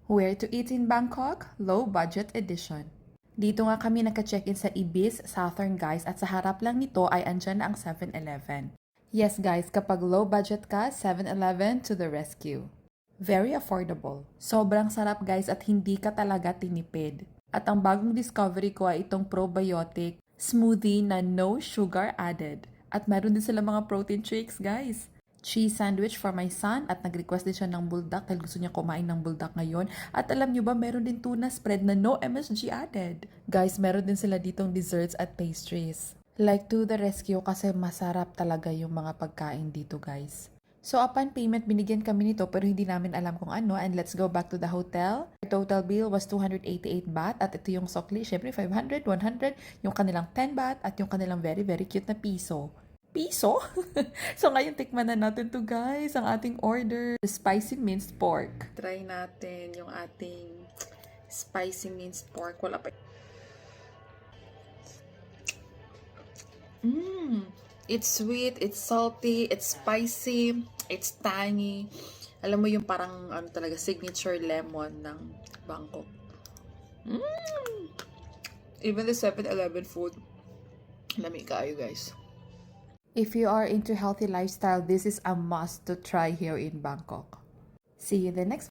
Where to eat in Bangkok? Low Budget Edition. Dito nga kami nagka-check-in sa Ibis Southern guys at sa harap lang nito ay andyan na ang 7-Eleven. Yes guys, kapag low budget ka, 7-Eleven to the rescue. Very affordable. Sobrang sarap guys at hindi ka talaga tinipid. At ang bagong discovery ko ay itong probiotic smoothie na no sugar added. At meron din sila mga protein shakes guys. Cheese sandwich for my son at nag-request din siya ng buldak dahil gusto niya kumain ng buldak ngayon. At alam niyo ba, meron din tuna spread na no MSG added. Guys, meron din sila ditong desserts at pastries. Like to the rescue kasi masarap talaga yung mga pagkain dito guys. So upon payment, binigyan kami nito pero hindi namin alam kung ano and let's go back to the hotel. Our total bill was 288 baht at ito yung sokli, syempre 500, 100, yung kanilang 10 baht at yung kanilang very very cute na piso. Piso? So ngayon tikman na natin to guys, ang ating order. The spicy minced pork. Try natin yung ating spicy minced pork. Wala pa. It's sweet, it's salty, it's spicy, it's tangy. Alam mo yung parang ano talaga, signature lemon ng Bangkok. Even the 7-Eleven food, lamig kayo guys. If you are into healthy lifestyle, this is a must to try here in Bangkok. See you in the next